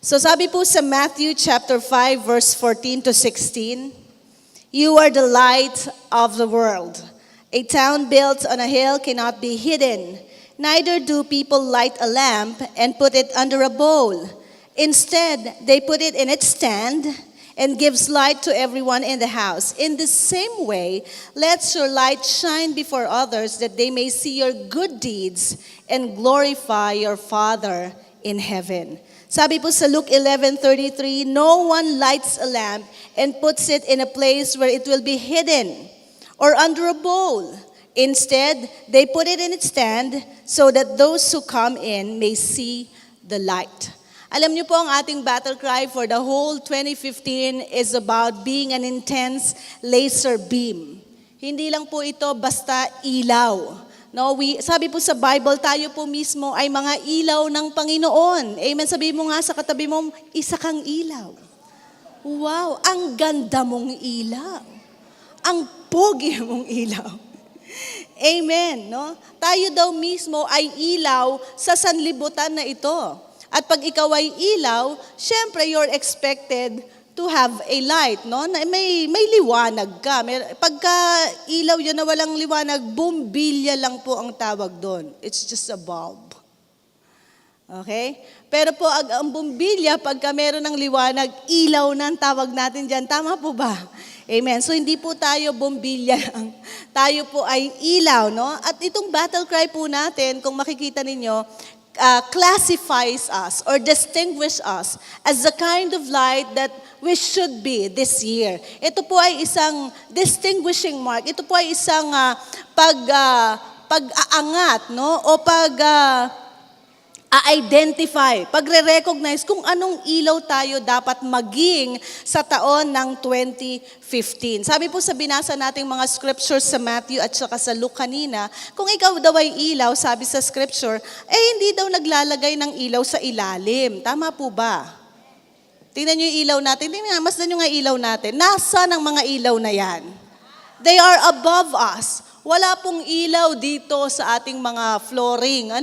So sabi po sa Matthew chapter 5 verse 14 to 16, "You are the light of the world. A town built on a hill cannot be hidden. Neither do people light a lamp and put it under a bowl. Instead, they put it in its stand and gives light to everyone in the house. In the same way, let your light shine before others that they may see your good deeds and glorify your Father in heaven." Sabi po sa Luke 11:33, "No one lights a lamp and puts it in a place where it will be hidden or under a bowl. Instead, they put it in its stand so that those who come in may see the light." Alam niyo po, ang ating battle cry for the whole 2015 is about being an intense laser beam. Hindi lang po ito basta ilaw. No, sabi po sa Bible, tayo po mismo ay mga ilaw ng Panginoon. Amen. Sabi mo nga sa katabi mo, isa kang ilaw. Wow, ang ganda mong ilaw. Ang pogi mong ilaw. Amen. No? Tayo daw mismo ay ilaw sa sanlibutan na ito. At pag ikaw ay ilaw, syempre you're expected to have a light, no? May liwanag ka. Pagka ilaw yan na walang liwanag, bumbilya lang po ang tawag doon. It's just a bulb. Okay? Pero po ang bumbilya, pagka meron ng liwanag, ilaw na ang tawag natin dyan. Tama po ba? Amen. So hindi po tayo bumbilya lang. Tayo po ay ilaw, no? At itong battle cry po natin, kung makikita ninyo, classifies us or distinguish us as the kind of light that we should be this year. Ito po ay isang distinguishing mark. Ito po ay isang pag-aangat, no? O identify, pagre-recognize kung anong ilaw tayo dapat maging sa taon ng 2015. Sabi po sa binasa nating mga scriptures sa Matthew at saka sa Luke kanina, kung ikaw daw ay ilaw, sabi sa scripture, hindi daw naglalagay ng ilaw sa ilalim. Tama po ba? Tingnan nyo yung ilaw natin. Masdan nyo nga ilaw natin. Nasaan ang mga ilaw na yan? They are above us. Wala pong ilaw dito sa ating mga flooring.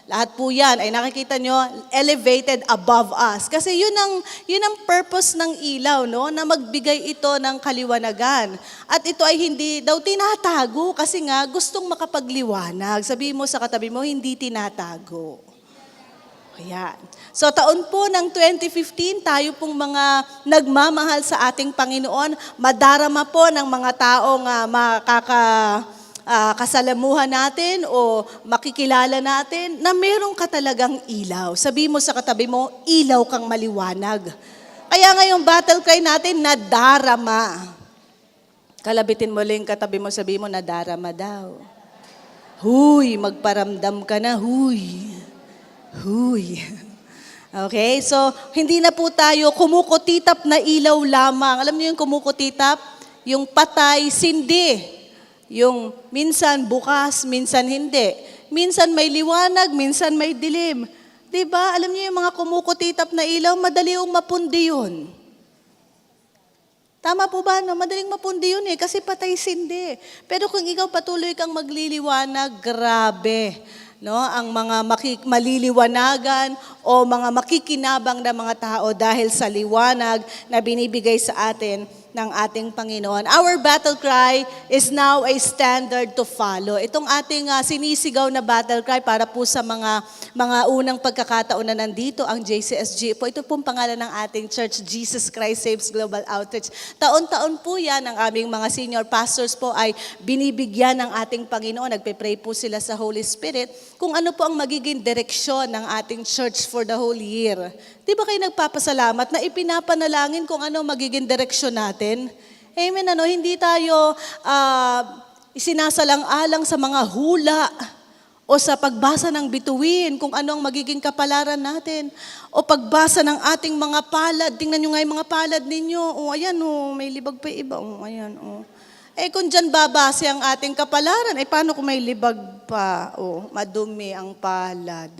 Lahat po yan ay nakikita nyo, elevated above us. Kasi yun ang purpose ng ilaw, no? Na magbigay ito ng kaliwanagan. At ito ay hindi daw tinatago kasi nga gustong makapagliwanag. Sabihin mo sa katabi mo, hindi tinatago. Ayan. So taon po ng 2015, tayo pong mga nagmamahal sa ating Panginoon, madarama po ng mga taong kasalamuhan natin o makikilala natin na meron ka talagang ilaw. Sabi mo sa katabi mo, ilaw kang maliwanag. Kaya ngayong battle cry natin, nadarama. Kalabitin mo lang katabi mo, sabi mo, nadarama daw. Huy, magparamdam ka na, huy. Huy. Okay, so hindi na po tayo kumukutitap na ilaw lamang. Alam niyo yung kumukutitap? Yung patay, sindi. Yung minsan bukas, minsan hindi. Minsan may liwanag, minsan may dilim. Diba? Alam niyo yung mga kumukutitap na ilaw, madali yung mapundi yun. Tama po ba? No? Madaling mapundi yun kasi patay sindi. Pero kung ikaw patuloy kang magliliwanag, grabe. No, ang mga maliliwanagan o mga makikinabang na mga tao dahil sa liwanag na binibigay sa atin ng ating Panginoon. Our battle cry is now a standard to follow. Itong ating sinisigaw na battle cry para po sa mga unang pagkakataon na nandito ang JCSG po. Ito pong pangalan ng ating church, Jesus Christ Saves Global Outreach. Taon-taon po yan ang aming mga senior pastors po ay binibigyan ng ating Panginoon. Nagpe-pray po sila sa Holy Spirit kung ano po ang magiging direksyon ng ating church for the whole year. Di ba kayo nagpapasalamat na ipinapanalangin kung ano magiging direksyon natin? Amen, hindi tayo isinasalang-alang sa mga hula o sa pagbasa ng bituin kung ano ang magiging kapalaran natin o pagbasa ng ating mga palad. Tingnan nyo nga yung mga palad ninyo. Ayan, may libag pa iba. Ayan, kung dyan babase ang ating kapalaran, paano kung may libag pa? Madumi ang palad.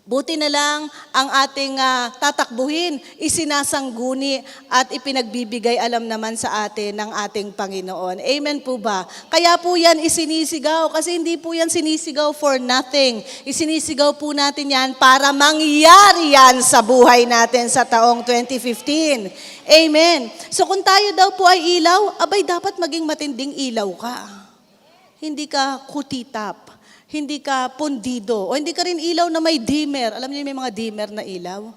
Buti na lang ang ating tatakbuhin, isinasangguni at ipinagbibigay alam naman sa atin ng ating Panginoon. Amen po ba? Kaya po yan isinisigaw kasi hindi po yan sinisigaw for nothing. Isinisigaw po natin yan para mangyari yan sa buhay natin sa taong 2015. Amen. So kung tayo daw po ay ilaw, abay dapat maging matinding ilaw ka. Hindi ka kutitap. Hindi ka pundido. O hindi ka rin ilaw na may dimmer. Alam niyo may mga dimmer na ilaw?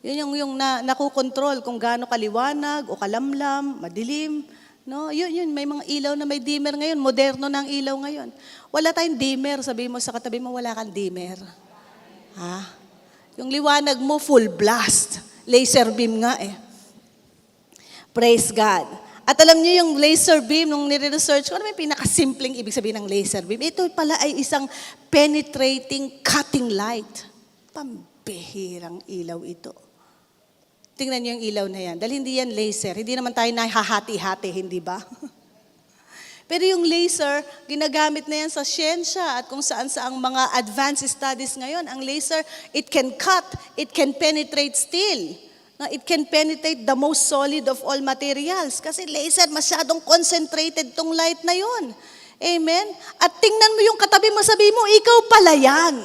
Yun yung nakukontrol kung gaano kaliwanag o kalamlam, madilim. No? Yun, may mga ilaw na may dimmer ngayon. Moderno na ang ilaw ngayon. Wala tayong dimmer. Sabi mo sa katabi mo, wala kang dimmer. Ha? Yung liwanag mo, full blast. Laser beam nga eh. Praise God. At alam niyo yung laser beam, nung nire-research ko, ano yung pinakasimpleng ibig sabihin ng laser beam? Ito pala ay isang penetrating cutting light. Pambihirang ilaw ito. Tingnan niyo yung ilaw na yan. Dahil hindi yan laser. Hindi naman tayo nahahati-hati, hindi ba? Pero yung laser, ginagamit na yan sa siyensya at kung saan-saang mga advanced studies ngayon. Ang laser, it can cut, it can penetrate steel. It can penetrate the most solid of all materials. Kasi laser, masyadong concentrated tong light na yon. Amen? At tingnan mo yung katabi mo, sabi mo, ikaw pala yan.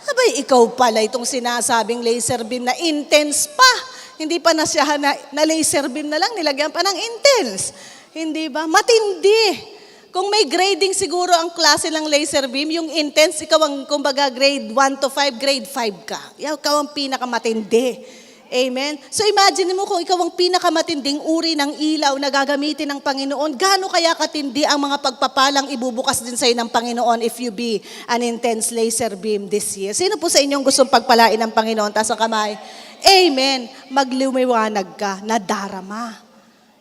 Abay, ikaw pala itong sinasabing laser beam na intense pa. Hindi pa na siya na laser beam na lang, nilagyan pa ng intense. Hindi ba? Matindi. Kung may grading siguro ang klase ng laser beam, yung intense, ikaw ang kumbaga grade 1 to 5, grade 5 ka. Ikaw ang pinakamatindi. Amen? So imagine mo kung ikaw ang pinakamatinding uri ng ilaw na gagamitin ng Panginoon, gaano kaya katindi ang mga pagpapalang ibubukas din sa iyo ng Panginoon if you be an intense laser beam this year? Sino po sa inyong gustong pagpalain ng Panginoon? Taas ang kamay. Amen. Magliwanag ka na darama.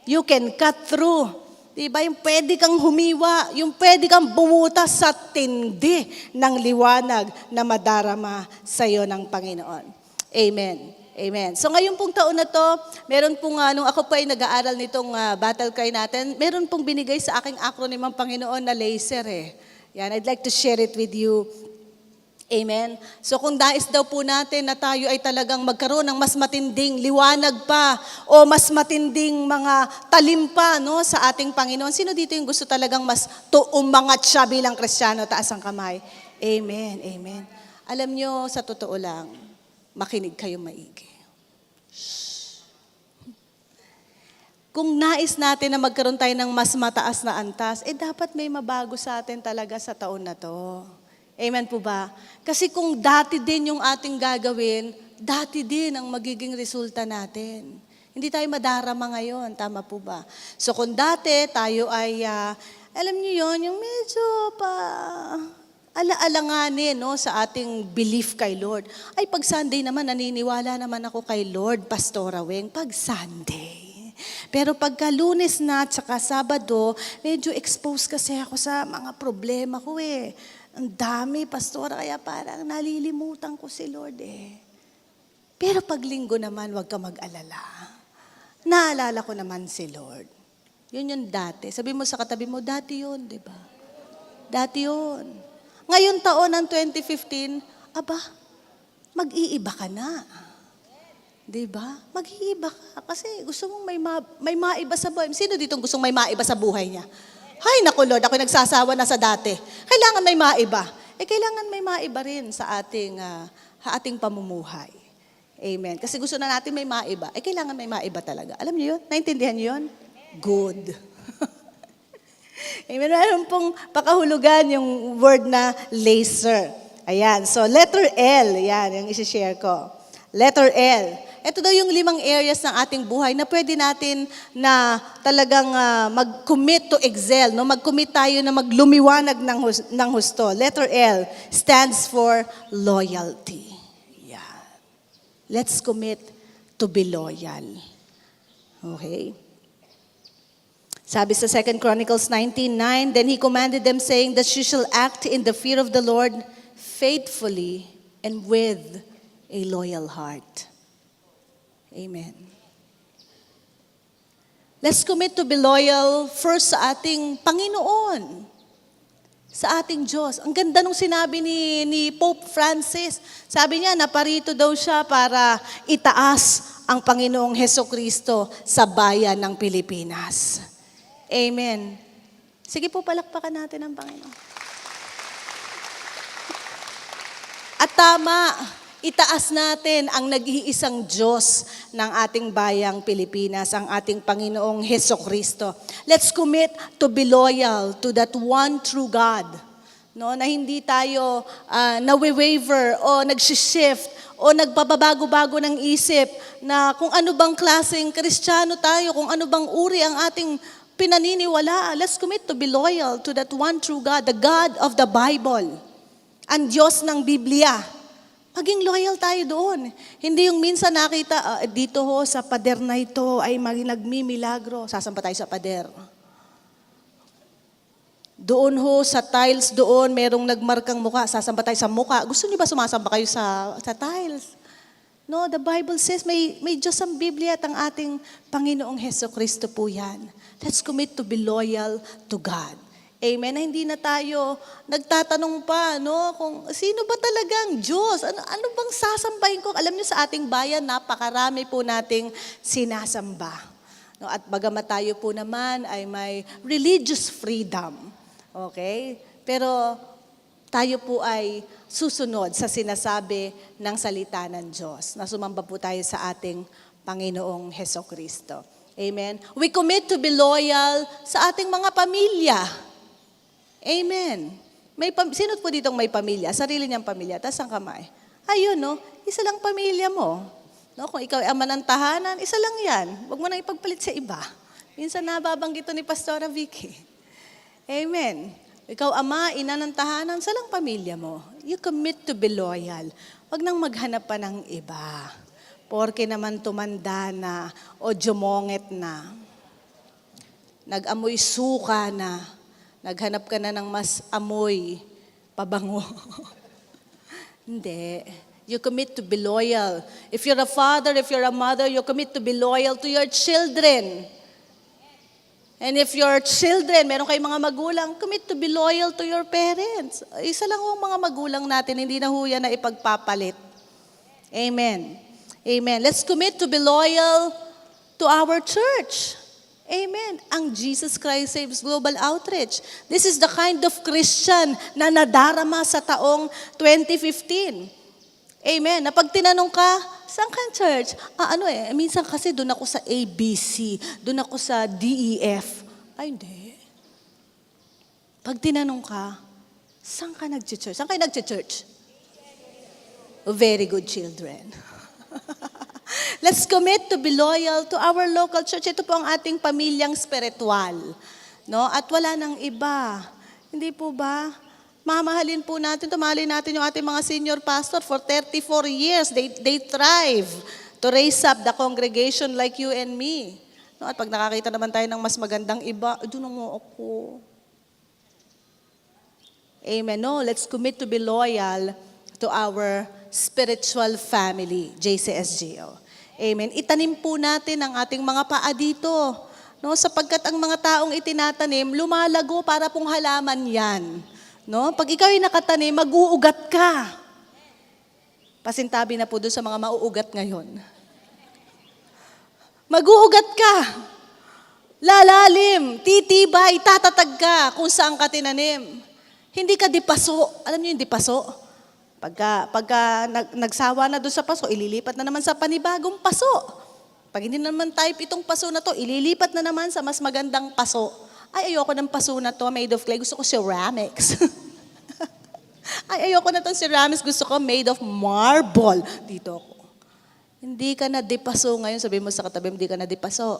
You can cut through. Diba? Yung pwede kang humiwa, yung pwede kang bumutas sa tindi ng liwanag na madarama sa iyo ng Panginoon. Amen. Amen. So ngayon pong taon na to, meron pong, nung ako pa ay nag-aaral nitong battle cry natin, meron pong binigay sa aking acronym ang Panginoon na laser eh. Yan, I'd like to share it with you. Amen. So kung nais daw po natin na tayo ay talagang magkaroon ng mas matinding liwanag pa o mas matinding mga talim pa no, sa ating Panginoon, sino dito yung gusto talagang mas umangat siya bilang Kristiyano? Taas ang kamay. Amen. Amen. Alam nyo, sa totoo lang, makinig kayo maigi. Kung nais natin na magkaroon tayo ng mas mataas na antas, dapat may mabago sa atin talaga sa taon na to. Amen po ba? Kasi kung dati din yung ating gagawin, dati din ang magiging resulta natin. Hindi tayo madarama ngayon, tama po ba? So kung dati tayo ay, alam niyo yon, yung medyo pa ala-alanganin no, sa ating belief kay Lord. Ay, pag Sunday naman, naniniwala naman ako kay Lord, Pastora Weng, pag Sunday. Pero pagka Lunes na at saka Sabado, medyo exposed kasi ako sa mga problema ko eh. Ang dami, Pastora, kaya parang nalilimutan ko si Lord eh. Pero pag Linggo naman, huwag ka mag-alala. Naalala ko naman si Lord. Yun yung dati. Sabi mo sa katabi mo, dati yun, di ba? Dati yun. Ngayon taon ng 2015, aba, mag-iiba ka na. Diba? Mag-iiba ka. Kasi gusto mong may maiba sa buhay. Sino dito gustong may maiba sa buhay niya? Hay, naku Lord, ako nagsasawa na sa dati. Kailangan may maiba. Kailangan may maiba rin sa ating pamumuhay. Amen. Kasi gusto na natin may maiba. Kailangan may maiba talaga. Alam niyo yun? Naintindihan niyo yun? Good. Amen. Meron pong pakahulugan yung word na laser. Ayan. So, letter L. Yan, yung isi-share ko. Letter L. Ito daw yung 5 areas ng ating buhay na pwede natin na talagang mag-commit to excel. No? Mag-commit tayo na maglumiwanag ng husto. Letter L stands for loyalty. Yan. Let's commit to be loyal. Okay? Sabi sa 2 Chronicles 19:9, then he commanded them saying that you shall act in the fear of the Lord faithfully and with a loyal heart. Amen. Let's commit to be loyal first sa ating Panginoon. sa ating Diyos. Ang ganda nung sinabi ni Pope Francis. Sabi niya, naparito daw siya para itaas ang Panginoong Hesukristo sa bayan ng Pilipinas. Amen. Sige po, palakpakan natin ang Panginoon. At tama, itaas natin ang nag-iisang Diyos ng ating bayang Pilipinas, ang ating Panginoong Hesukristo. Let's commit to be loyal to that one true God. No, na hindi tayo nawe-waver o nag-shift o nagpababago-bago ng isip na kung ano bang klaseng Kristiyano tayo, kung ano bang uri ang ating pinaniniwala. Let's commit to be loyal to that one true God, the God of the Bible. Ang Diyos ng Biblia. Maging loyal tayo doon. Hindi yung minsan nakita, dito ho sa pader na ito ay nagmimilagro. Sasampa tayo sa pader. Doon ho sa tiles doon, merong nagmarkang muka. Sasampa tayo sa muka. Gusto niyo ba sumasamba kayo sa tiles? No, the Bible says may Diyos ang Biblia at ang ating Panginoong Hesukristo po yan. Let's commit to be loyal to God. Amen. Na hindi na tayo nagtatanong pa, no? Kung sino ba talagang Diyos? Ano bang sasambahin ko? Alam niyo sa ating bayan, napakarami po nating sinasamba. No? At bagamat tayo po naman ay may religious freedom. Okay? Pero tayo po ay susunod sa sinasabi ng salita ng Diyos. Na sumamba po tayo sa ating Panginoong Hesukristo. Amen. We commit to be loyal sa ating mga pamilya. Amen. Sino po ditong may pamilya? Sarili niyang pamilya. Taas ang kamay. Ayun, no? Isa lang pamilya mo. No? Kung ikaw ay ama ng tahanan, isa lang yan. Huwag mo nang ipagpalit sa iba. Minsan nababanggit ito ni Pastora Vicky. Amen. Ikaw ama, ina ng tahanan, isa lang pamilya mo. You commit to be loyal. Huwag nang maghanap pa ng iba. Porke naman tumanda na o jumonget na. Nag-amoy suka na. Naghanap ka na ng mas amoy, pabango. Hindi. You commit to be loyal. If you're a father, if you're a mother, you commit to be loyal to your children. And if your children, meron kayong mga magulang, commit to be loyal to your parents. Isa lang ang mga magulang natin, hindi na ho yan na ipagpapalit. Amen. Amen. Let's commit to be loyal to our church. Amen. Ang Jesus Christ Saves Global Outreach. This is the kind of Christian na nadarama sa taong 2015. Amen. Na pag tinanong ka, saan ka church? Minsan kasi doon ako sa ABC, doon ako sa DEF. Ay, hindi. Pag tinanong ka, saan ka nag-church? Saan kayo nag-church? Very good children. Let's commit to be loyal to our local church. Ito po ang ating pamilyang spiritual. No? At wala nang iba. Hindi po ba? Mamahalin po natin, tumahalin natin yung ating mga senior pastor for 34 years. They thrive to raise up the congregation like you and me. No? At pag nakakita naman tayo ng mas magandang iba, doon mo ako. Amen. No, let's commit to be loyal to our spiritual family, JCSGO. Amen. Itanim po natin ang ating mga paa dito. No, sapagkat ang mga taong itinatanim, lumalago para pong halaman yan. No? Pag ikaw ay nakatanim, mag-uugat ka. Pasintabi na po doon sa mga mauugat ngayon. Mag-uugat ka. Lalalim, titibay, tatatag ka kung saan ka tinanim. Hindi ka dipaso. Alam niyo yung dipaso? Pagka nagsawa na doon sa paso, ililipat na naman sa panibagong paso. Pag hindi naman type itong paso na to, ililipat na naman sa mas magandang paso. Ay, ayoko ng paso na to made of clay. Gusto ko ceramics. Ay, ayoko na itong ceramics. Gusto ko made of marble. Dito ako. Hindi ka na dipaso ngayon. Sabihin mo sa katabi, hindi ka na dipaso.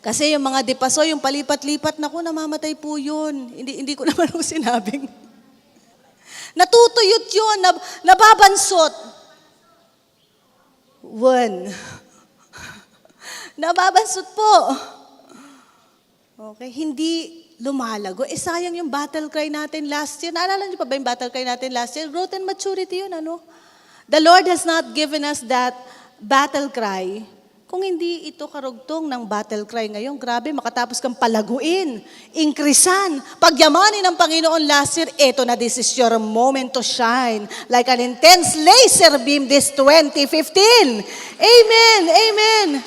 Kasi yung mga dipaso, yung palipat-lipat, naku, namamatay po yun. Hindi ko naman ako sinabing. Natutuyot yun, nababansot. Nababansot po. Okay, hindi lumalago. Sayang yung battle cry natin last year. Naalala niyo pa ba yung battle cry natin last year? Growth and maturity yun, ano? The Lord has not given us that battle cry Kung hindi ito karugtong ng battle cry ngayon, grabe, makatapos kang palaguin, increasean, pagyamanin ng Panginoon last year, eto na, this is your moment to shine like an intense laser beam this 2015. Amen, amen.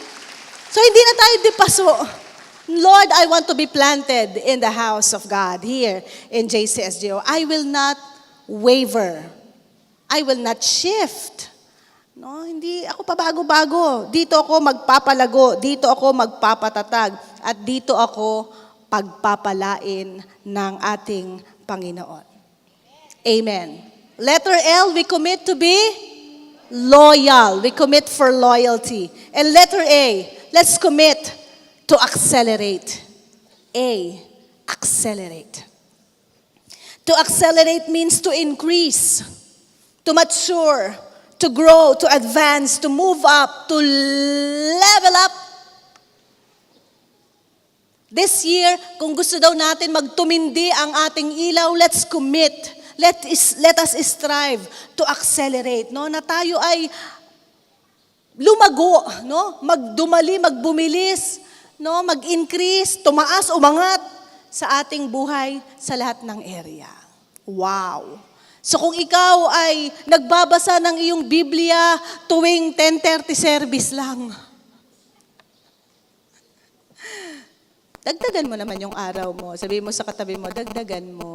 So hindi na tayo dipaso. Lord, I want to be planted in the house of God here in JCSGO. I will not waver. I will not shift. No, hindi ako pabago-bago. Dito ako magpapalago, dito ako magpapatatag, at dito ako pagpapalain ng ating Panginoon. Amen. Letter L, we commit to be loyal. We commit for loyalty. And letter A, let's commit to accelerate. A, accelerate. To accelerate means to increase, to mature, to grow, to advance, to move up, to level up. This year, kung gusto daw natin magtumindi ang ating ilaw, let's commit. Let us strive to accelerate, no? Na tayo ay lumago, no? Magdumali, magbumilis, no? Mag-increase, tumaas, umangat sa ating buhay sa lahat ng area. Wow! So kung ikaw ay nagbabasa ng iyong Biblia tuwing 10:30 service lang, dagdagan mo naman yung araw mo. Sabihin mo sa katabi mo, dagdagan mo.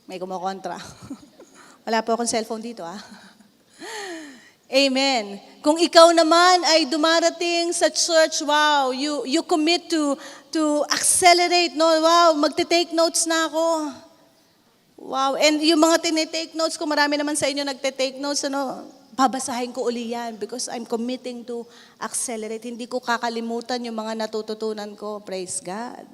May kumukontra. Wala po akong cellphone dito, ah. Amen. Kung ikaw naman ay dumarating sa church, wow, you commit to accelerate, no? Wow, magte-take notes na ako. Wow, and yung mga tinitake notes ko, marami naman sa inyo nagte-take notes, ano, babasahin ko uli yan because I'm committing to accelerate. Hindi ko kakalimutan yung mga natututunan ko. Praise God.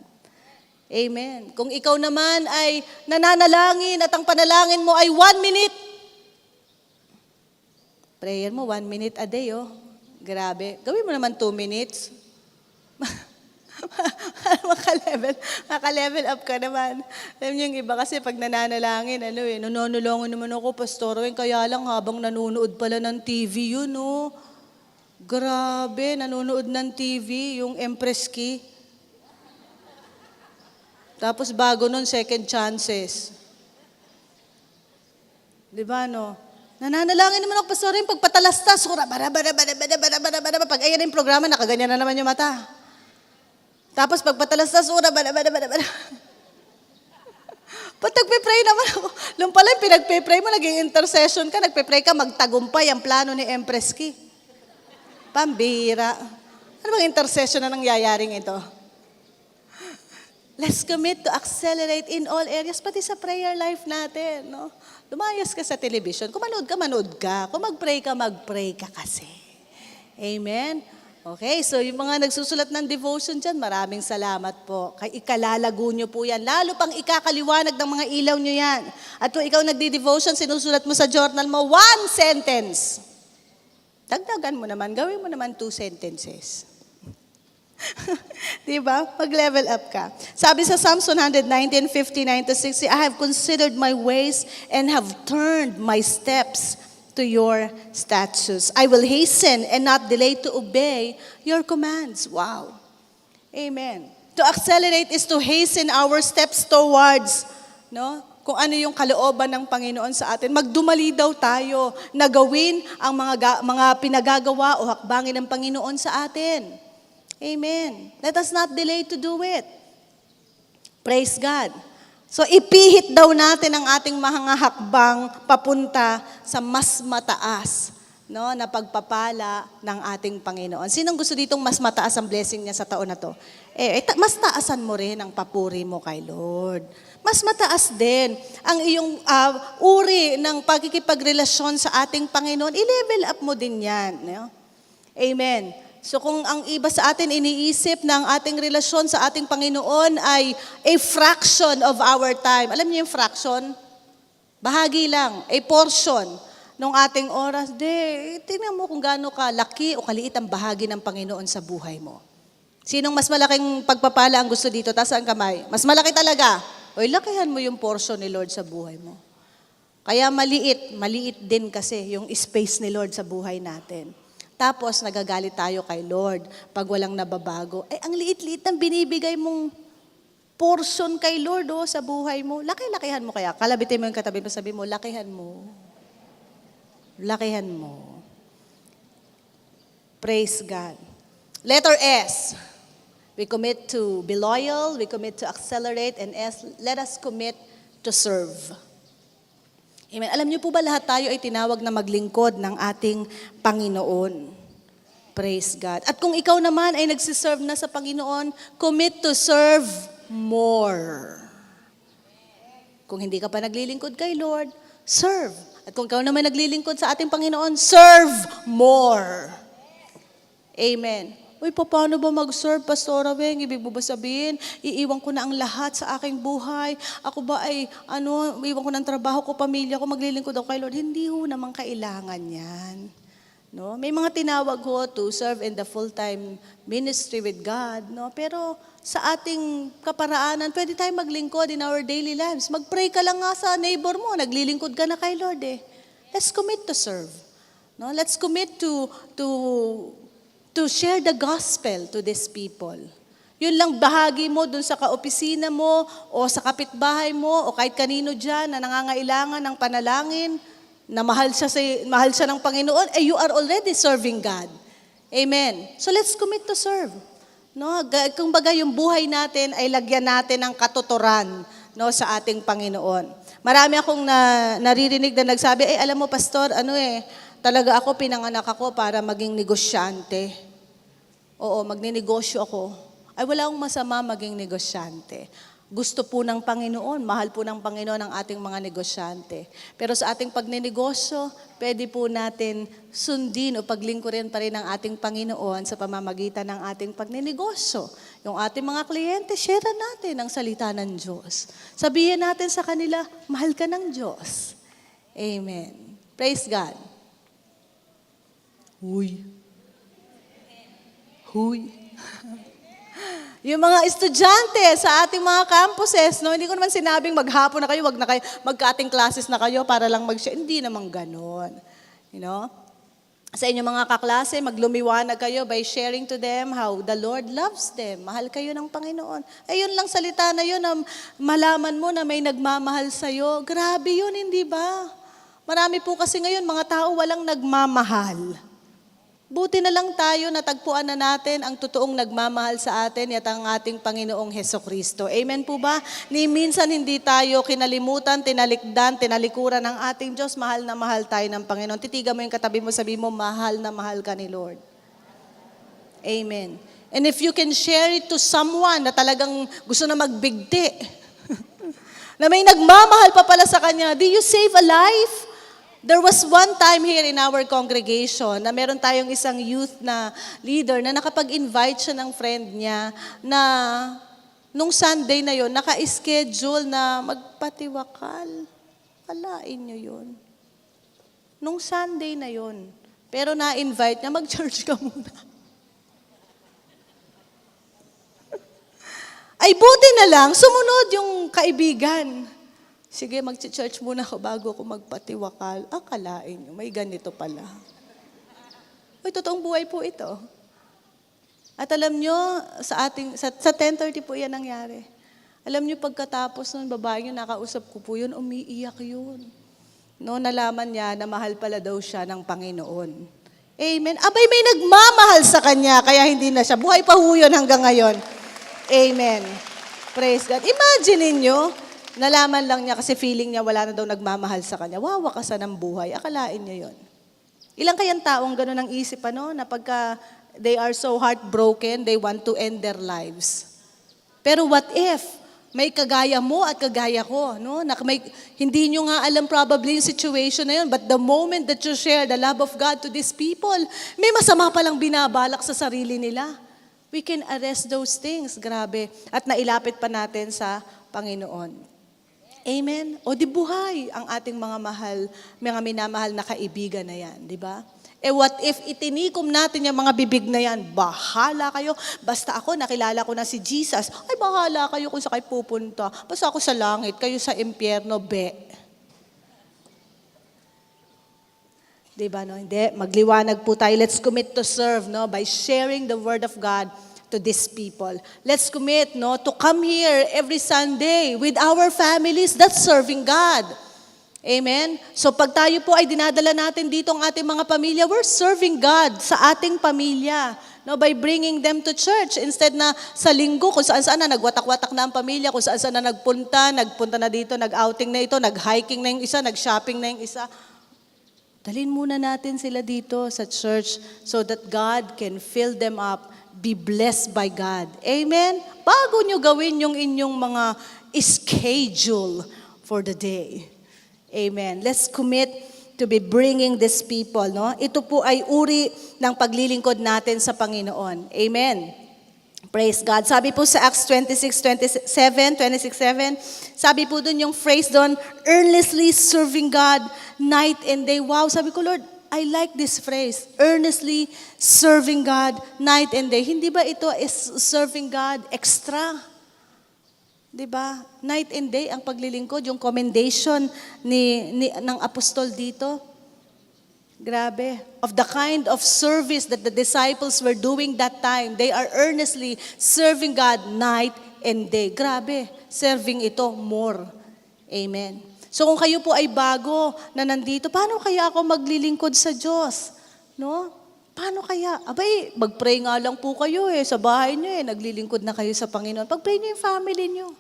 Amen. Kung ikaw naman ay nananalangin at ang panalangin mo ay 1 minute, prayer mo, 1 minute a day, oh. Grabe. Gawin mo naman 2 minutes. Maka-level up ka naman. Alam niyo yung iba kasi pag nananalangin, nanonulungan naman ako, Pastor Weng, kaya lang habang nanonood pala ng TV yun, oh. Grabe, nanonood ng TV, yung Empress Key. Tapos bago nun, second chances. Di ba, no? Nananalangin naman ako, Pastor Weng, pagpatalastas, pag ayan yung programa, nakaganyan na naman yung mata. Tapos pagpatalastas, Pag nagpe-pray naman ako, yung pala yung pinagpe-pray mo, naging intercession ka, nagpe-pray ka, magtagumpay ang plano ni Empress Key. Pambira. Ano bang intercession na nangyayaring ito? Let's commit to accelerate in all areas, pati sa prayer life natin, no? Lumayas ka sa television. Kung manood ka. Kung mag-pray ka kasi. Amen? Okay, so yung mga nagsusulat ng devotion dyan, maraming salamat po. Ikalalago nyo po yan. Lalo pang ikakaliwanag ng mga ilaw nyo yan. At kung ikaw nagdi-devotion, sinusulat mo sa journal mo, 1 sentence. Dagdagan mo naman, gawin mo naman 2 sentences. Diba? Mag-level up ka. Sabi sa Psalms 119:59-60, I have considered my ways and have turned my steps to your statutes. I will hasten and not delay to obey your commands. Wow. Amen. To accelerate is to hasten our steps towards, no? Kung ano yung kalooban ng Panginoon sa atin. Magdumali daw tayo na gawin ang mga pinagagawa o hakbangin ng Panginoon sa atin. Amen. Let us not delay to do it. Praise God. So ipihit daw natin ang ating mga hakbang papunta sa mas mataas, no, na pagpapala ng ating Panginoon. Sinong gusto ditong mas mataas ang blessing niya sa taon na to? Mas taasan mo rin ang papuri mo kay Lord. Mas mataas din ang iyong uri ng pagkikipagrelasyon sa ating Panginoon. I-level up mo din yan. No? Amen. So kung ang iba sa atin iniisip na ang ating relasyon sa ating Panginoon ay a fraction of our time. Alam niyo yung fraction? Bahagi lang, a portion ng ating oras. Tingnan mo kung gaano kalaki o kaliit ang bahagi ng Panginoon sa buhay mo. Sinong mas malaking pagpapala ang gusto dito? Taas ang kamay. Mas malaki talaga. Lakihan mo yung portion ni Lord sa buhay mo. Kaya maliit din kasi yung space ni Lord sa buhay natin. Tapos nagagalit tayo kay Lord pag walang nababago. Ang liit-liit ng binibigay mong portion kay Lord sa buhay mo. Laki-lakihan mo kaya. Kalabitin mo yung katabi mo, sabi mo, lakihan mo. Lakihan mo. Praise God. Letter S. We commit to be loyal, we commit to accelerate, and S, let us commit to serve. Amen. Alam niyo po ba lahat tayo ay tinawag na maglingkod ng ating Panginoon? Praise God. At kung ikaw naman ay nagsiserve na sa Panginoon, commit to serve more. Kung hindi ka pa naglilingkod kay Lord, serve. At kung ikaw naman naglilingkod sa ating Panginoon, serve more. Amen. Uy, paano ba mag-serve, Pastora Weng? Ibig mo ba sabihin, iiwan ko na ang lahat sa aking buhay? Ako ba ay, iiwan ko ng trabaho ko, pamilya ko, maglilingkod ako kay Lord? Hindi ho naman kailangan yan. No? May mga tinawag ho to serve in the full-time ministry with God. No? Pero sa ating kaparaanan, pwede tayong maglingkod in our daily lives. Mag-pray ka lang nga sa neighbor mo, naglilingkod ka na kay Lord eh. Let's commit to serve. No? Let's commit to share the gospel to these people. Yun lang bahagi mo dun sa kaopisina mo o sa kapitbahay mo o kahit kanino dyan na nangangailangan ng panalangin, na mahal siya ng Panginoon, you are already serving God. Amen. So let's commit to serve. No? Kung bagay yung buhay natin ay lagyan natin ng katuturan sa ating Panginoon. Marami akong naririnig na nagsabi, alam mo Pastor, talaga ako, pinanganak ako para maging negosyante. Oo, magninegosyo ako. Wala akong masama maging negosyante. Gusto po ng Panginoon, mahal po ng Panginoon ang ating mga negosyante. Pero sa ating pagninegosyo, pwede po natin sundin o paglingkurin pa rin ang ating Panginoon sa pamamagitan ng ating pagninegosyo. Yung ating mga kliyente, share natin ang salita ng Diyos. Sabihin natin sa kanila, mahal ka ng Diyos. Amen. Praise God. Huy. Yung mga estudyante sa ating mga campuses, hindi ko naman sinabing maghapon na kayo, wag na kayo, mag-cutting classes na kayo para lang mag-share. Hindi naman ganon. Sa inyong mga kaklase, maglumiwanag kayo by sharing to them how the Lord loves them. Mahal kayo ng Panginoon. Yun lang salita na yun na malaman mo na may nagmamahal sa'yo. Grabe yun, hindi ba? Marami po kasi ngayon, mga tao walang nagmamahal. Buti na lang tayo, natagpuan na natin ang totoong nagmamahal sa atin at ang ating Panginoong Hesukristo. Amen po ba? Ni minsan hindi tayo kinalimutan, tinalikdan, tinalikuran ng ating Diyos. Mahal na mahal tayo ng Panginoon. Titigan mo yung katabi mo, sabi mo, mahal na mahal ka ni Lord. Amen. And if you can share it to someone na talagang gusto na magbigti, na may nagmamahal pa pala sa kanya, do you save a life? There was one time here in our congregation na meron tayong isang youth na leader na nakapag-invite siya ng friend niya na nung Sunday na yon naka-schedule na magpatiwakal. Alain niyo yun. Nung Sunday na yon. Pero na-invite niya, mag-church ka muna. Buti na lang, sumunod yung kaibigan. Sige, mag-church muna ako bago ako magpatiwakal. Akalain nyo, may ganito pala. Totoong buhay po ito. At alam nyo, sa 10:30 po yan nangyari. Alam nyo, pagkatapos ng babae nyo, nakausap ko po yun, umiiyak yun. Nalaman niya na mahal pala daw siya ng Panginoon. Amen. May nagmamahal sa kanya, kaya hindi na siya. Buhay pa ho yun hanggang ngayon. Amen. Praise God. Imagine ninyo, nalaman lang niya kasi feeling niya wala na daw nagmamahal sa kanya. Wawakasan ng buhay. Akalain niya yon. Ilang kayang taong gano'n ang isip, na pagka they are so heartbroken, they want to end their lives. Pero what if may kagaya mo at kagaya ko, na hindi nyo nga alam probably yung situation na yun, but the moment that you share the love of God to these people, may masama palang binabalak sa sarili nila. We can arrest those things. Grabe. At nailapit pa natin sa Panginoon. Amen? O di buhay ang ating mga minamahal na kaibigan na yan, di ba? What if itinikom natin yung mga bibig na yan? Bahala kayo. Basta ako, nakilala ko na si Jesus. Bahala kayo kung sa kayo pupunta. Basta ako sa langit, kayo sa impyerno, be. Diba, no? Hindi, magliwanag po tayo. Let's commit to serve, no? By sharing the Word of God to these people. Let's commit, no? To come here every Sunday with our families. That's serving God. Amen? So pag tayo po ay dinadala natin dito ang ating mga pamilya, we're serving God sa ating pamilya. No, by bringing them to church. Instead na sa linggo, kung saan-saan na nagwatak-watak na ang pamilya, kung saan-saan na nagpunta na dito, nag-outing na ito, nag-hiking na yung isa, nag-shopping na yung isa. Dalhin muna natin sila dito sa church so that God can fill them up, be blessed by God. Amen? Bago nyo gawin yung inyong mga schedule for the day. Amen. Let's commit to be bringing these people. No? Ito po ay uri ng paglilingkod natin sa Panginoon. Amen. Praise God. Sabi po sa Acts 26:7, sabi po dun yung phrase doon, earnestly serving God night and day. Wow, sabi ko, Lord, I like this phrase, earnestly serving God night and day. Hindi ba ito is serving God extra? Diba? Night and day ang paglilingkod, yung commendation ng apostol dito. Grabe. Of the kind of service that the disciples were doing that time, they are earnestly serving God night and day. Grabe. Serving ito more. Amen. So kung kayo po ay bago na nandito, paano kaya ako maglilingkod sa Diyos? No? Paano kaya? Abay, mag-pray nga lang po kayo sa bahay niyo naglilingkod na kayo sa Panginoon. Pag-pray niyo yung family niyo.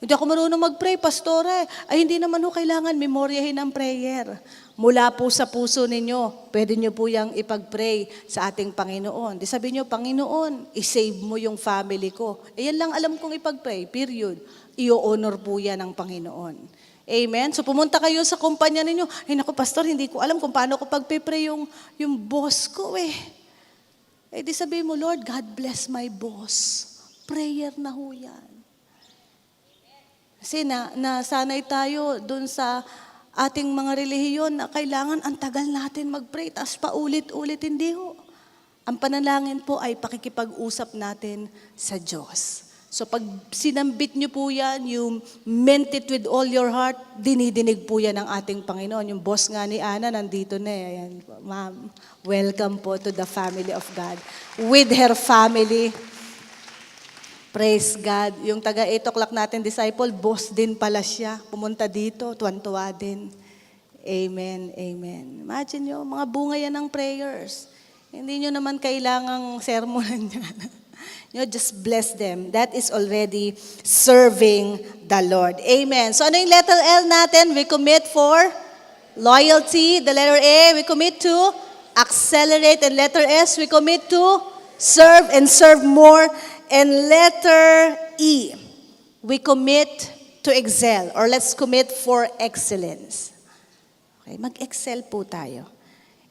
Hindi ako marunong mag-pray, pastore. Ay, hindi naman kailangan memoryahin ang prayer. Mula po sa puso ninyo, pwede nyo po yung ipag-pray sa ating Panginoon. Di sabi nyo, Panginoon, isave mo yung family ko. Yan lang alam kong ipag-pray, period. I-honor po yan ng Panginoon. Amen? So pumunta kayo sa kumpanya ninyo. Ay naku, pastor, hindi ko alam kung paano ko pag-pray yung boss ko di sabi mo, Lord, God bless my boss. Prayer na ho yan. Kasi nasanay tayo dun sa ating mga relihiyon na kailangan ang tagal natin mag-pray, tapos paulit-ulit, hindi ho. Ang panalangin po ay pakikipag-usap natin sa Diyos. So pag sinambit nyo po yan, you meant it with all your heart, dinidinig po yan ng ating Panginoon. Yung boss nga ni Ana, nandito na Ayan, ma'am, welcome po to the family of God. With her family, praise God. Yung taga 8 o'clock natin disciple, boss din pala siya. Pumunta dito, tuwan-tuwa din. Amen, amen. Imagine nyo, mga bunga yan ng prayers. Hindi nyo naman kailangang sermonan yan. Just bless them. That is already serving the Lord. Amen. So ano yung letter L natin? We commit for loyalty. The letter A, we commit to accelerate. And letter S, we commit to serve and serve more. And letter E, we commit to excel, or let's commit for excellence. Okay, mag-excel po tayo.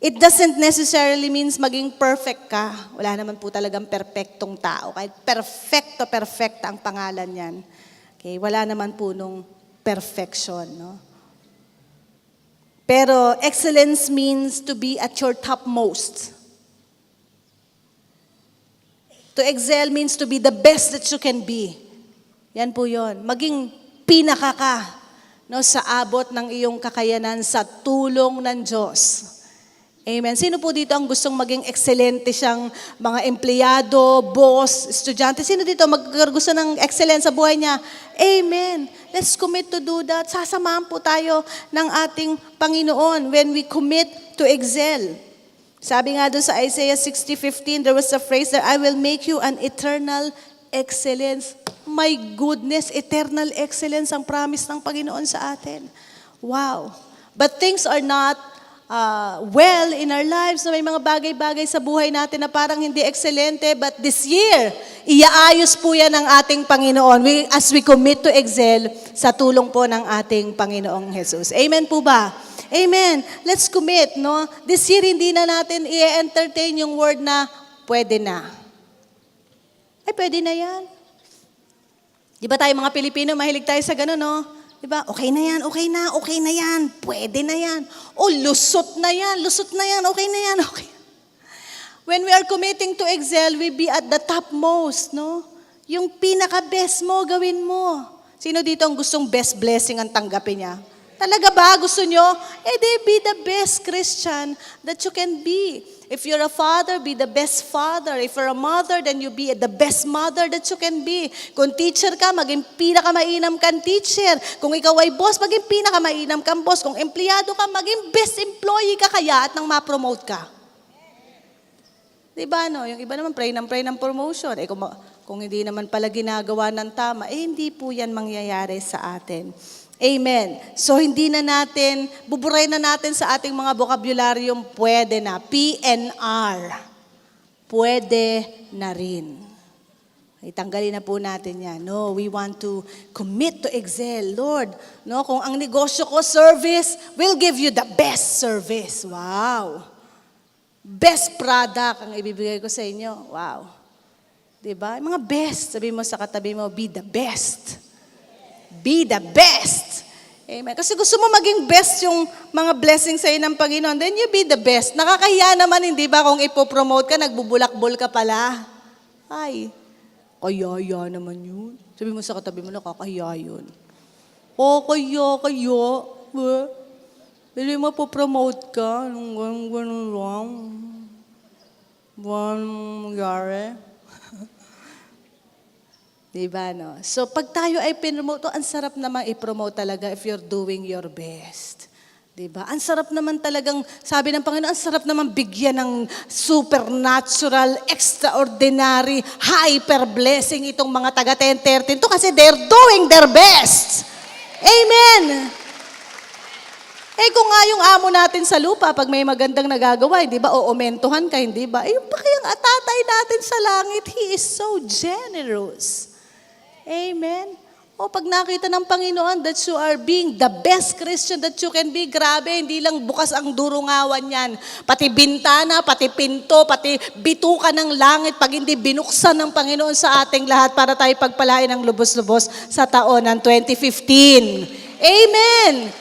It doesn't necessarily means maging perfect ka. Wala naman po talagang perfectong tao. Kahit perfecta ang pangalan niyan. Okay, wala naman po nung perfection, no? Pero excellence means to be at your topmost. To excel means to be the best that you can be. Yan po yon. Maging pinaka ka, no, sa abot ng iyong kakayanan sa tulong ng Diyos. Amen. Sino po dito ang gustong maging excelente siyang mga empleyado, boss, estudyante? Sino dito gusto ng excellence sa buhay niya? Amen. Let's commit to do that. Sasamahan po tayo ng ating Panginoon when we commit to excel. Sabi nga doon sa Isaiah 60:15, there was a phrase that I will make you an eternal excellence. My goodness, eternal excellence ang promise ng Panginoon sa atin. Wow. But things are not well in our lives. May mga bagay-bagay sa buhay natin na parang hindi excelente, but this year, iaayos po yan ng ating Panginoon as we commit to excel sa tulong po ng ating Panginoong Jesus. Amen po ba? Amen. Let's commit, no? This year, hindi na natin i-entertain yung word na pwede na. Ay, pwede na yan. Di ba tayo mga Pilipino, mahilig tayo sa gano'n, no? Di ba? Okay na yan, okay na yan, pwede na yan. O, lusot na yan, okay na yan, okay. When we are committing to excel, we be at the topmost, no? Yung pinaka-best mo, gawin mo. Sino dito ang gustong best blessing ang tanggapin niya? Talaga ba? Gusto nyo? Be the best Christian that you can be. If you're a father, be the best father. If you're a mother, then you be the best mother that you can be. Kung teacher ka, maging pinakamainam kang teacher. Kung ikaw ay boss, maging pinakamainam kang boss. Kung empleyado ka, maging best employee ka kaya at nang ma-promote ka. Diba, no? Yung iba naman, pray ng promotion. Kung hindi naman pala ginagawa ng tama, hindi po yan mangyayari sa atin. Amen. So, hindi na natin, buburay na natin sa ating mga bokabularyong pwede na. PNR. Pwede na rin. Itanggalin na po natin yan. No, we want to commit to excel. Lord, no, kung ang negosyo ko, service, we'll give you the best service. Wow. Best product ang ibibigay ko sa inyo. Wow. Diba? Mga best. Sabi mo sa katabi mo, be the best. Be the best. Amen. Kasi gusto mo maging best yung mga blessings sa'yo ng Panginoon, then you be the best. Nakakahiya naman, hindi ba, kung ipopromote ka, nagbubulakbol ka pala. Ay, kaya naman yun. Sabi mo sa katabi mo, nakakahiya yun. Kaya. Hindi mo po-promote ka, ganun lang. Buwan mangyari. Diba, no? So, pag tayo ay pinromote, ang sarap naman i-promote talaga if you're doing your best. Diba? Ang sarap naman talagang, sabi ng Panginoon, ang sarap naman bigyan ng supernatural, extraordinary, hyper blessing itong mga taga 10-13 to kasi they're doing their best. Amen! Kung nga yung amo natin sa lupa, pag may magandang nagagawa, hindi ba, o-omentuhan ka, hindi ba? Yung pa kayang atatay natin sa langit, He is so generous. Amen. O pag nakita ng Panginoon that you are being the best Christian that you can be, grabe, hindi lang bukas ang durungawan yan. Pati bintana, pati pinto, pati bituka ng langit, pag hindi binuksan ng Panginoon sa ating lahat para tayo pagpalain ng lubos-lubos sa taon ng 2015. Amen.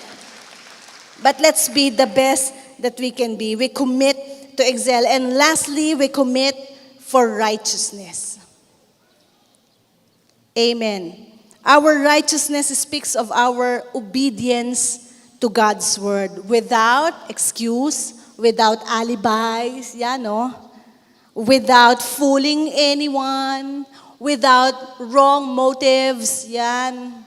But let's be the best that we can be. We commit to excel. And lastly, we commit for righteousness. Amen. Our righteousness speaks of our obedience to God's word without excuse, without alibis, no? Without fooling anyone, without wrong motives, yan.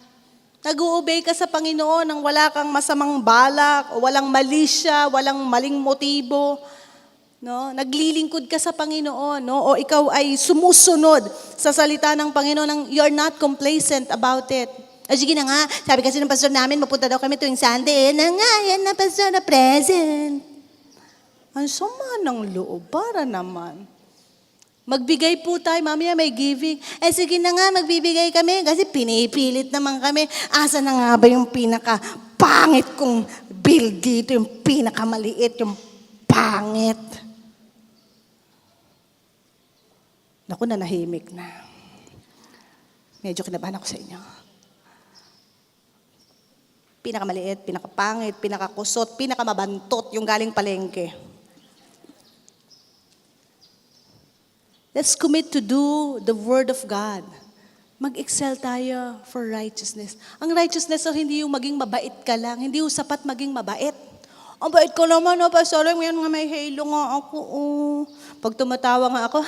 Nag-uobey ka sa Panginoon nang wala kang masamang balak, o walang mali siya, walang maling motibo. No? Naglilingkod ka sa Panginoon, no? O ikaw ay sumusunod sa salita ng Panginoon nang you're not complacent about it. Sige na nga, sabi kasi ng pastor namin, mapunta daw kami tuwing Sunday. Yan na pastor na present. Ang sama ng loob, para naman. Magbigay po tayo, mamaya may giving. Sige na nga, magbibigay kami kasi pinipilit naman kami. Asa na nga ba yung pinaka-pangit kong bill dito, yung pinakamaliit, yung pangit. Naku, nanahimik na. Medyo kinabahan ako sa inyo. Pinakamaliit, pinakapangit, pinakakusot, pinakamabantot, yung galing palengke. Let's commit to do the Word of God. Mag-excel tayo for righteousness. Ang righteousness hindi yung maging mabait ka lang, hindi yung sapat maging mabait. Ang bait ko naman, pastor, ngayon nga may halo nga ako. Pag tumatawa nga ako,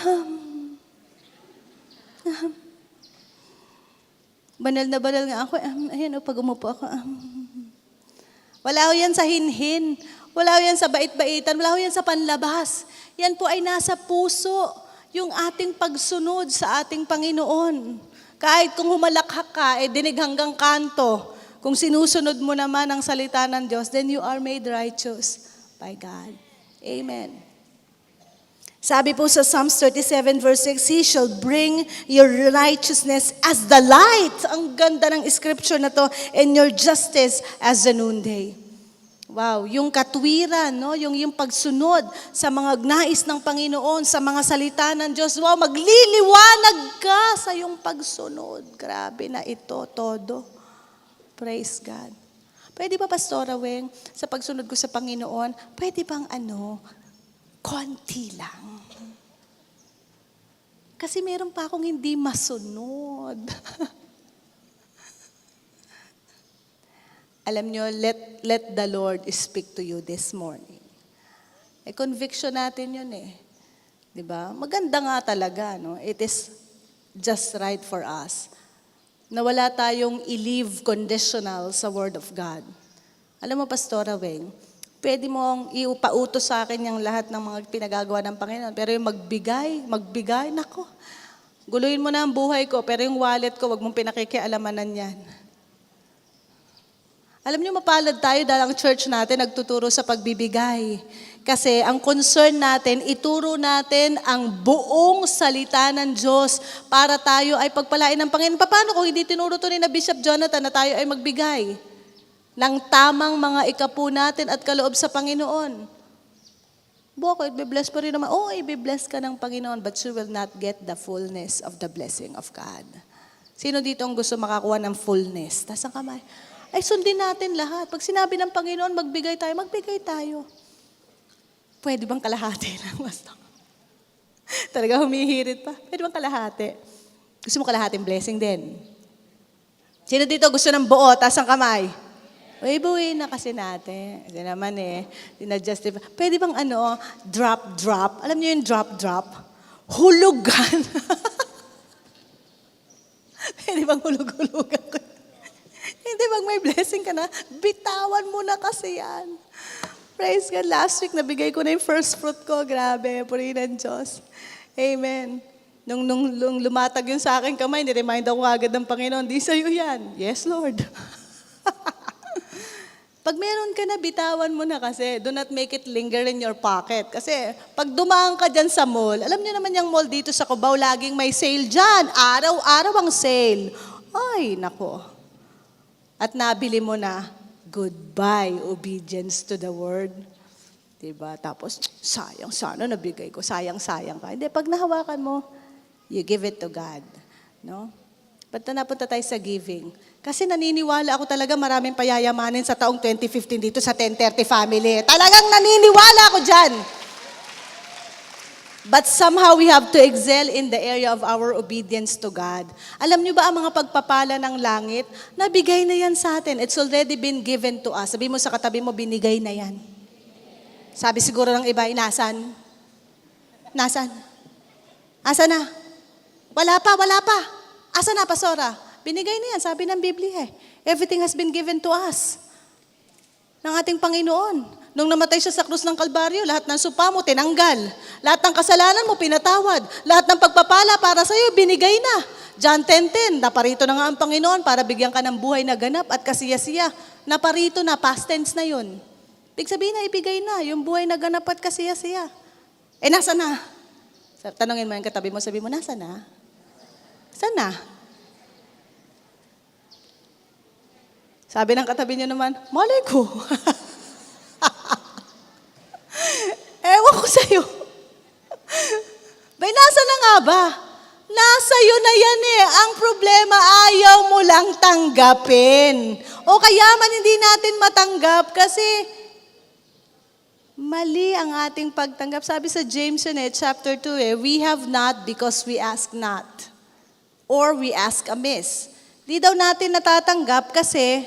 banal na banal nga ako. Ayan, pag umupo ako, wala ho yan sa hinhin. Wala ho yan sa bait-baitan. Wala ho yan sa panlabas. Yan po ay nasa puso. Yung ating pagsunod sa ating Panginoon. Kahit kung humalakhak ka, dinig hanggang kanto. Kung sinusunod mo naman ang salita ng Diyos, then you are made righteous by God. Amen. Sabi po sa Psalms 37 verse 6, He shall bring your righteousness as the light. Ang ganda ng scripture na to. And your justice as the noonday. Wow, yung katwiran, no? yung pagsunod sa mga nais ng Panginoon, sa mga salita ng Diyos. Wow, magliliwanag ka sa yung pagsunod. Grabe na ito, todo. Praise God. Pwede ba, Pastora Weng, sa pagsunod ko sa Panginoon, pwede bang konti lang? Kasi meron pa akong hindi masunod. Alam nyo, let the Lord speak to you this morning. Conviction natin yun eh. Diba? Maganda nga talaga, no? It is just right for us na wala tayong i-leave conditional sa Word of God. Alam mo, Pastora Weng, pwede mong iupautos sa akin yung lahat ng mga pinagagawa ng Panginoon. Pero yung magbigay, nako. Guluhin mo na ang buhay ko, pero yung wallet ko, wag mong pinakikialamanan yan. Alam niyo, mapalad tayo dahil ang church natin nagtuturo sa pagbibigay. Kasi ang concern natin, ituro natin ang buong salita ng Diyos para tayo ay pagpalain ng Panginoon. Paano kung hindi tinuro to ni na Bishop Jonathan na tayo ay magbigay ng tamang mga ikapu natin at kaloob sa Panginoon? Bakit? Be-bless pa rin naman. Oo, i-bless ka ng Panginoon, but you will not get the fullness of the blessing of God. Sino dito ang gusto makakuha ng fullness? Taas ang kamay. Ay, sundin natin lahat. Pag sinabi ng Panginoon, magbigay tayo, Pwede bang kalahati lang? Basta. Talaga humihirit pa. Pwede bang kalahati? Gusto mo kalahating blessing din? Sino dito gusto ng buo? Taas ang kamay. Buuin na kasi natin. Kasi naman dinadjustify. Pwede bang drop? Alam niyo yung drop? Hulugan. Pwede bang hulug-hulugan ko? Hindi bang may blessing ka na? Bitawan mo na kasi yan. Praise God. Last week, nabigay ko na yung first fruit ko. Grabe, purihin ng Diyos. Amen. Nung lumatag yun sa aking kamay, niremind ako agad ng Panginoon, di sa'yo yan. Yes, Lord. Pag meron ka na, bitawan mo na kasi. Do not make it linger in your pocket. Kasi pag dumaan ka dyan sa mall, alam niyo naman yung mall dito sa Cubao, laging may sale dyan. Araw-araw ang sale. Ay, nako. At nabili mo na, goodbye, obedience to the word. Diba? Tapos, sayang, sana nabigay ko, sayang ka. Hindi, pag nahawakan mo, you give it to God. No? Ba't napunta tayo sa giving? Kasi naniniwala ako talaga maraming payayamanin sa taong 2015 dito sa 1030 family. Talagang naniniwala ako dyan. But somehow we have to excel in the area of our obedience to God. Alam niyo ba ang mga pagpapala ng langit? Nabigay na yan sa atin. It's already been given to us. Sabi mo sa katabi mo, binigay na yan. Sabi siguro ng iba, nasan? Nasan? Asa na? Wala pa. Asa na, Pastora? Binigay na yan, sabi ng Biblia. Everything has been given to us. Ng ating Panginoon. Nung namatay siya sa krus ng Kalbaryo, lahat ng supa mo tinanggal. Lahat ng kasalanan mo pinatawad. Lahat ng pagpapala para sa iyo binigay na. John 10:10, naparito na nga ang Panginoon para bigyan ka ng buhay na ganap at kasiyasiya. Naparito na, past tense na yun. Ibig sabihin na ibigay na, yung buhay na ganap at kasiyasiya. Nasa na? Tanungin mo yung katabi mo, sabi mo, nasa na? Saan na? Sabi ng katabi niya naman, malay ko. Ewan ko sa'yo. Bay, nasa na nga ba? Nasa iyo na yan eh. Ang problema, ayaw mo lang tanggapin. O kaya man hindi natin matanggap kasi mali ang ating pagtanggap. Sabi sa James chapter 2, we have not because we ask not. Or we ask amiss. Di daw natin natatanggap kasi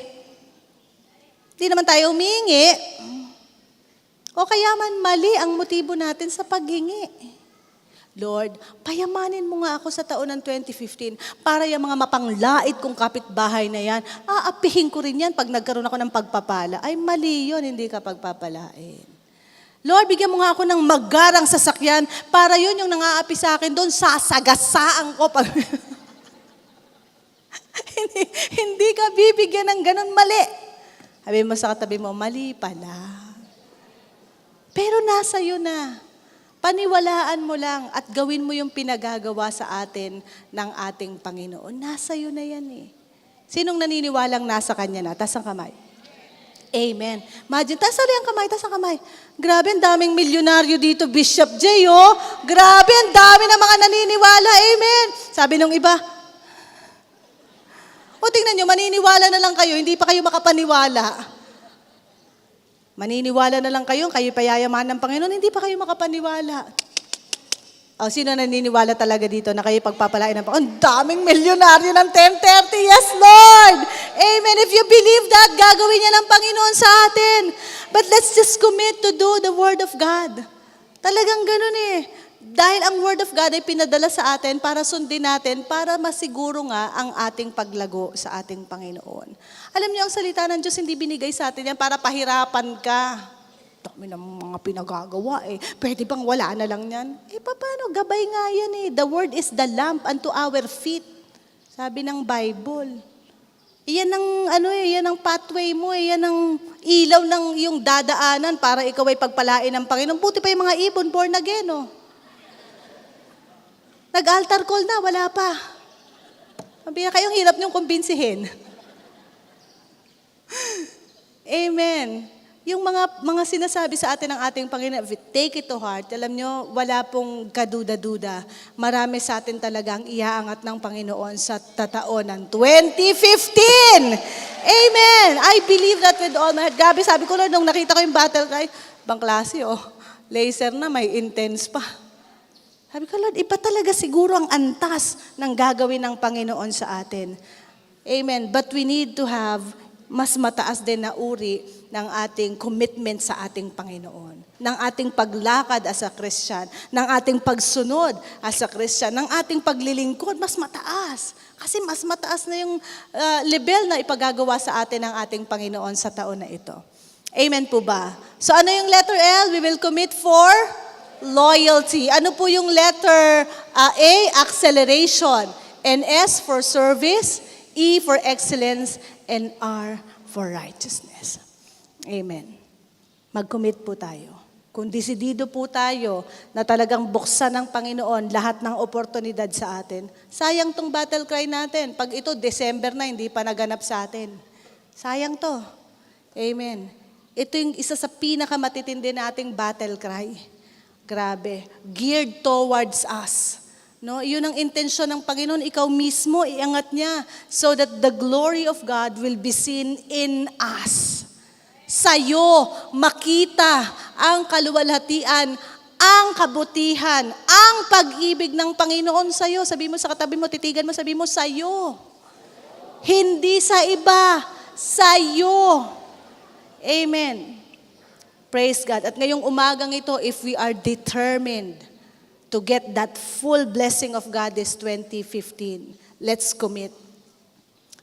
di naman tayo humingi. O kaya man mali ang motibo natin sa paghingi. Lord, payamanin mo nga ako sa taon ng 2015 para yung mga mapanglait kong kapitbahay na yan, aapihin ko rin yan pag nagkaroon ako ng pagpapala. Ay mali yun, hindi ka pagpapalain. Lord, bigyan mo nga ako ng magarang sasakyan para yun yung nangaapi sa akin doon, sasagasaan ko. hindi ka bibigyan ng ganun, mali. Sabi mo sa katabi mo, mali pala. Pero nasa iyo na. Paniwalaan mo lang at gawin mo yung pinagagawa sa atin ng ating Panginoon. Nasa iyo na yan eh. Sinong naniniwalang nasa Kanya na? Taas ang kamay. Amen. Imagine, taas ang kamay, taas ang kamay. Grabe, ang daming milyonaryo dito, Bishop J, oh. Grabe, ang dami na mga naniniwala. Amen. Sabi nung iba, tingnan nyo, maniniwala na lang kayo, hindi pa kayo makapaniwala. Maniniwala na lang kayo payayamanan ng Panginoon, hindi pa kayo makapaniwala. O, sino naniniwala talaga dito na kayo pagpapalain ng Panginoon? Ang daming milyonaryo ng 10:30. Yes, Lord! Amen. If you believe that, gagawin niya ng Panginoon sa atin. But let's just commit to do the Word of God. Talagang ganun eh. Dahil ang Word of God ay pinadala sa atin para sundin natin, para masiguro nga ang ating paglago sa ating Panginoon. Alam niyo, ang salita ng Diyos hindi binigay sa atin yan para pahirapan ka. Dami ng mga pinagagawa eh. Pwede bang wala na lang yan? Paano? Gabay nga yan eh. The Word is the lamp unto our feet. Sabi ng Bible. Yan ang pathway mo, yan ang ilaw ng yung dadaanan para ikaw ay pagpalain ng Panginoon. Buti pa yung mga ibon, born again, oh. Nag-altar call na, wala pa. Sabi na kayong hirap niyong kumbinsihin. Amen. Yung mga sinasabi sa atin ng ating Panginoon, if we take it to heart, alam nyo, wala pong kaduda-duda. Marami sa atin talagang iaangat ng Panginoon sa tataon ng 2015. Amen! I believe that with all my heart. Grabe, sabi ko nung nakita ko yung battle cry, bang klase, laser na, may intense pa. Sabi ko, Lord, iba talaga siguro ang antas ng gagawin ng Panginoon sa atin. Amen. But we need to have mas mataas din na uri ng ating commitment sa ating Panginoon, ng ating paglakad as a Christian, ng ating pagsunod as a Christian, ng ating paglilingkod, mas mataas. Kasi mas mataas na yung level na ipagagawa sa atin ng ating Panginoon sa taon na ito. Amen po ba? So ano yung letter L? We will commit for loyalty. Ano po yung letter A? Acceleration. And S for service. E for excellence. And R for righteousness. Amen. Mag-commit po tayo. Kung desidido po tayo na talagang buksan ng Panginoon lahat ng oportunidad sa atin, sayang tong battle cry natin. Pag ito, December na, hindi pa naganap sa atin. Sayang to. Amen. Ito yung isa sa pinakamatitindi nating battle cry. Grabe. Geared towards us. No, yun ang intensyon ng Panginoon, ikaw mismo iangat niya so that the glory of God will be seen in us. Sa'yo makita ang kaluwalhatian, ang kabutihan, ang pag-ibig ng Panginoon sa'yo. Sabi mo sa katabi mo, titigan mo, sabi mo, sa'yo. Hindi sa iba, sa'yo. Amen. Praise God. At ngayong umagang ito, if we are determined to get that full blessing of God this 2015, let's commit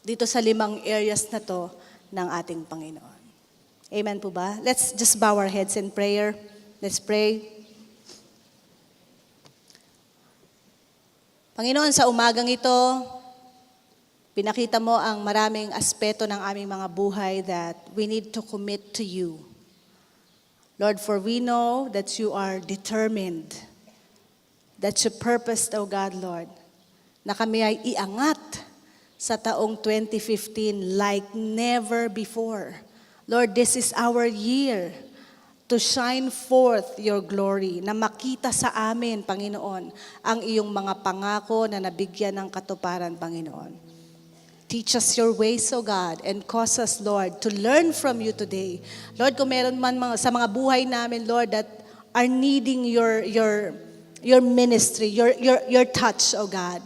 dito sa 5 areas na to ng ating Panginoon. Amen po ba? Let's just bow our heads in prayer. Let's pray. Panginoon, sa umagang ito, pinakita mo ang maraming aspeto ng aming mga buhay that we need to commit to you. Lord, for we know that you are determined. That's your purpose, O God, Lord, na kami ay iangat sa taong 2015 like never before. Lord, this is our year to shine forth your glory, na makita sa amin, Panginoon, ang iyong mga pangako na nabigyan ng katuparan, Panginoon. Teach us your ways, O God, and cause us, Lord, to learn from you today. Lord, kung meron man sa mga buhay namin, Lord, that are needing your ministry, your touch, O God.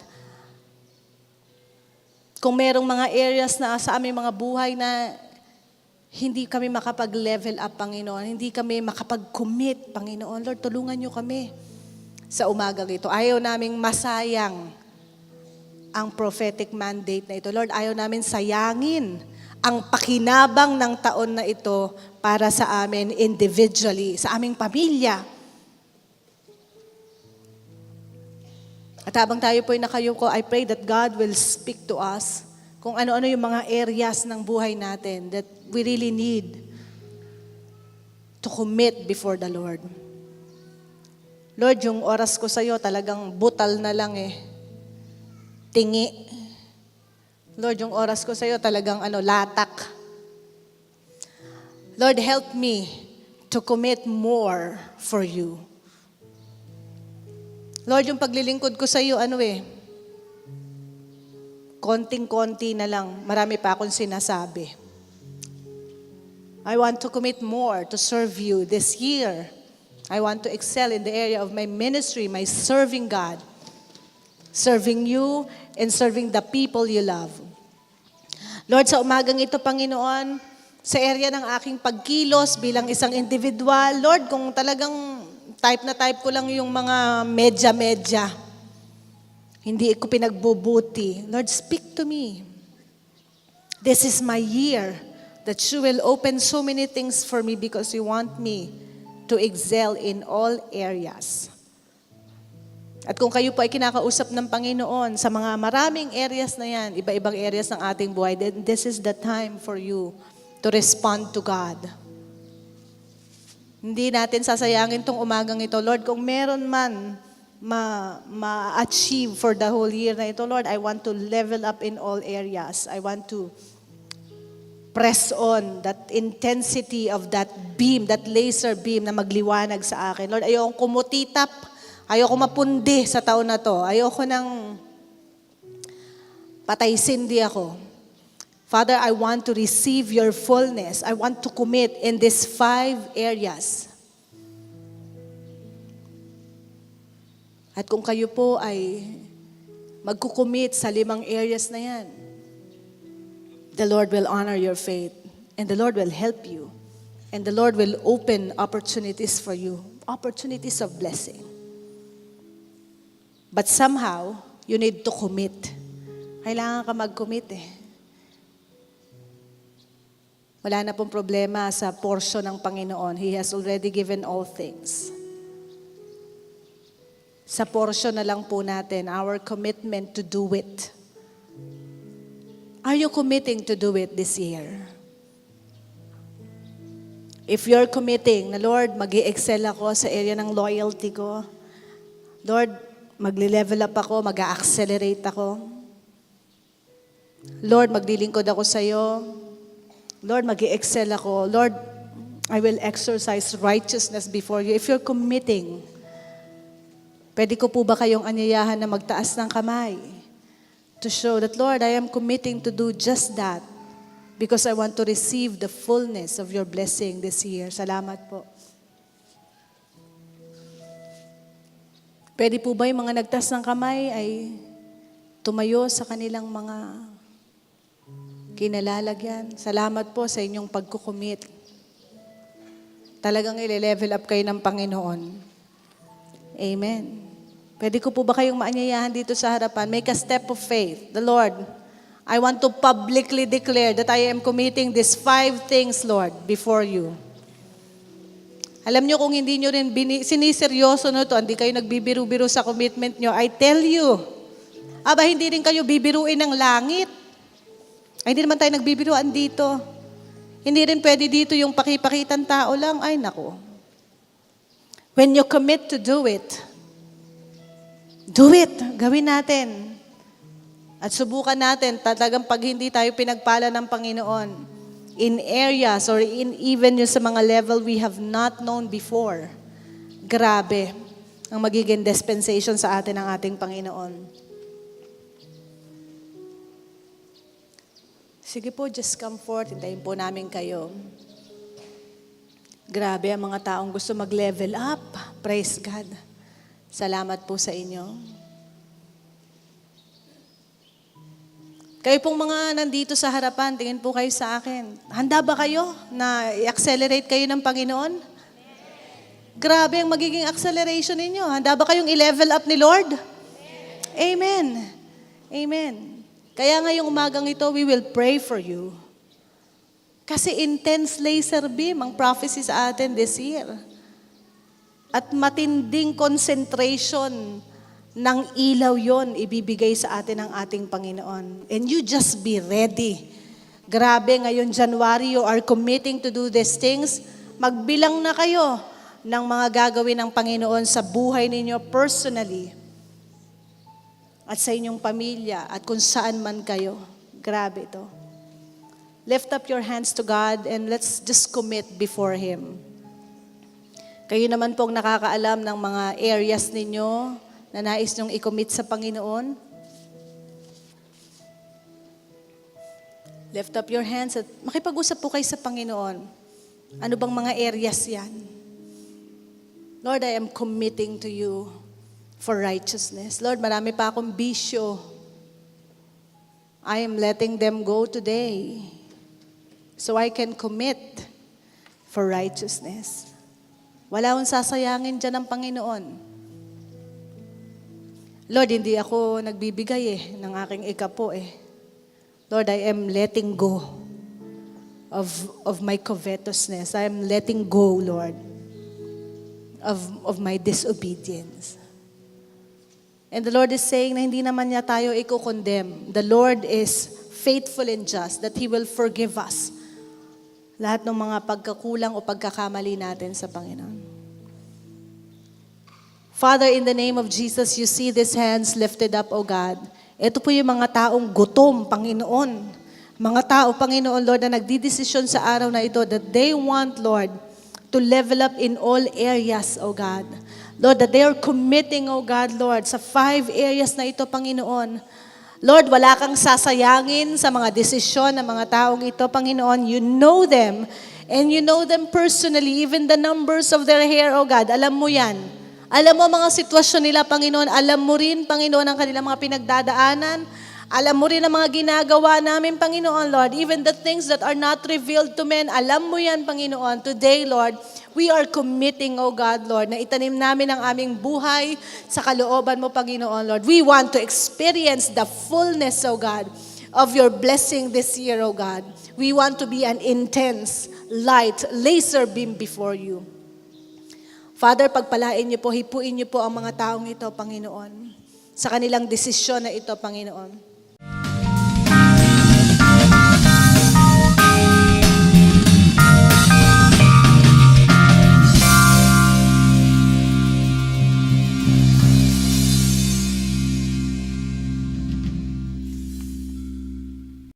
Kung merong mga areas na sa aming mga buhay na hindi kami makapag-level up, Panginoon, hindi kami makapag-commit, Panginoon, Lord, tulungan niyo kami sa umagang ito. Ayaw naming masayang ang prophetic mandate na ito. Lord, ayaw namin sayangin ang pakinabang ng taon na ito para sa amin individually, sa aming pamilya. At habang tayo po'y nakayuko, I pray that God will speak to us kung ano-ano yung mga areas ng buhay natin that we really need to commit before the Lord. Lord, yung oras ko sa'yo talagang butal na lang eh. Tingi. Lord, yung oras ko sa'yo talagang latak. Lord, help me to commit more for you. Lord, yung paglilingkod ko sa iyo, konting-konti na lang, marami pa akong sinasabi. I want to commit more to serve you this year. I want to excel in the area of my ministry, my serving God, serving you, and serving the people you love. Lord, sa umagang ito, Panginoon, sa area ng aking pagkilos bilang isang individual, Lord, kung talagang type na type ko lang yung mga medya-medya, hindi ko pinagbubuti. Lord, speak to me. This is my year that you will open so many things for me because you want me to excel in all areas. At kung kayo po ay kinakausap ng Panginoon sa mga maraming areas na yan, iba-ibang areas ng ating buhay, then this is the time for you to respond to God. Hindi natin sasayangin tong umagang ito. Lord, kung meron man ma-achieve for the whole year na ito, Lord, I want to level up in all areas. I want to press on that intensity of that beam, that laser beam na magliwanag sa akin. Lord, ayokong kumutitap, ayoko mapundi sa taon na to. Ayoko nang patay sindi ako. Father, I want to receive your fullness. I want to commit in these 5 areas. At kung kayo po ay magkukumit sa 5 areas na yan, the Lord will honor your faith, and the Lord will help you, and the Lord will open opportunities for you, opportunities of blessing. But somehow, you need to commit. Kailangan ka mag-commit eh. Wala na pong problema sa portion ng Panginoon. He has already given all things. Sa portion na lang po natin, our commitment to do it. Are you committing to do it this year? If you're committing na, Lord, mag-i-excel ako sa area ng loyalty ko. Lord, magli-level up ako, mag-a-accelerate ako. Lord, maglilingkod ako sa iyo. Lord, mag-i-excel ako. Lord, I will exercise righteousness before you. If you're committing, pwede ko po ba kayong anyayahan na magtaas ng kamay? To show that, Lord, I am committing to do just that because I want to receive the fullness of your blessing this year. Salamat po. Pwede po ba yung mga nagtas ng kamay ay tumayo sa kanilang mga kinalalagyan? Salamat po sa inyong pagkukumit. Talagang ile-level up kayo ng Panginoon. Amen. Pwede ko po ba kayong maanyayahan dito sa harapan? Make a step of faith. The Lord, I want to publicly declare that I am committing these 5 things, Lord, before you. Alam nyo kung hindi nyo rin siniseryoso no to, hindi kayo nagbibiru-biru sa commitment nyo, I tell you, hindi rin kayo bibiruin ng langit. Ay, hindi naman tayo nagbibiruan dito. Hindi rin pwede dito yung pakipakitan tao lang. Ay, nako. When you commit to do it, gawin natin. At subukan natin, talagang pag hindi tayo pinagpala ng Panginoon, in areas or in even yung sa mga level we have not known before, grabe ang magiging dispensation sa atin ng ating Panginoon. Sige po, just come forth. Hintayin po namin kayo. Grabe ang mga taong gusto mag-level up. Praise God. Salamat po sa inyo. Kayo pong mga nandito sa harapan, tingin po kayo sa akin. Handa ba kayo na i-accelerate kayo ng Panginoon? Grabe ang magiging acceleration ninyo. Handa ba kayong i-level up ni Lord? Amen. Amen. Kaya ngayong umagang ito, we will pray for you. Kasi intense laser beam ang prophecy sa atin this year. At matinding concentration ng ilaw yon ibibigay sa atin ng ating Panginoon. And you just be ready. Grabe, ngayon January, you are committing to do these things. Magbilang na kayo ng mga gagawin ng Panginoon sa buhay ninyo personally. At sa inyong pamilya, at kung saan man kayo. Grabe ito. Lift up your hands to God and let's just commit before Him. Kayo naman pong nakakaalam ng mga areas ninyo na nais nyong i-commit sa Panginoon. Lift up your hands at makipag-usap po kayo sa Panginoon. Ano bang mga areas yan? Lord, I am committing to you for righteousness. Lord, marami pa akong bisyo. I am letting them go today so I can commit for righteousness. Wala akong sasayangin dyan ng Panginoon. Lord, hindi ako nagbibigay ng aking ikapo Lord, I am letting go of my covetousness. I am letting go, Lord, of my disobedience. And the Lord is saying na hindi naman niya tayo i-condemn. The Lord is faithful and just that He will forgive us lahat ng mga pagkakulang o pagkakamali natin sa Panginoon. Father, in the name of Jesus, you see these hands lifted up, O God. Ito po yung mga taong gutom, Panginoon. Mga tao, Panginoon, Lord, na nagdidesisyon sa araw na ito that they want, Lord, to level up in all areas, O God. Lord, that they are committing, O God, Lord, sa 5 areas na ito, Panginoon. Lord, wala kang sasayangin sa mga desisyon ng mga taong ito, Panginoon. You know them, and you know them personally, even the numbers of their hair, O God. Alam mo yan. Alam mo mga sitwasyon nila, Panginoon. Alam mo rin, Panginoon, ang kanilang mga pinagdadaanan. Alam mo rin ang mga ginagawa namin, Panginoon, Lord. Even the things that are not revealed to men, alam mo yan, Panginoon. Today, Lord, we are committing, O God, Lord, na itanim namin ang aming buhay sa kalooban mo, Panginoon, Lord. We want to experience the fullness, O God, of your blessing this year, O God. We want to be an intense light, laser beam before you. Father, pagpalain niyo po, hipuin niyo po ang mga taong ito, Panginoon, sa kanilang desisyon na ito, Panginoon.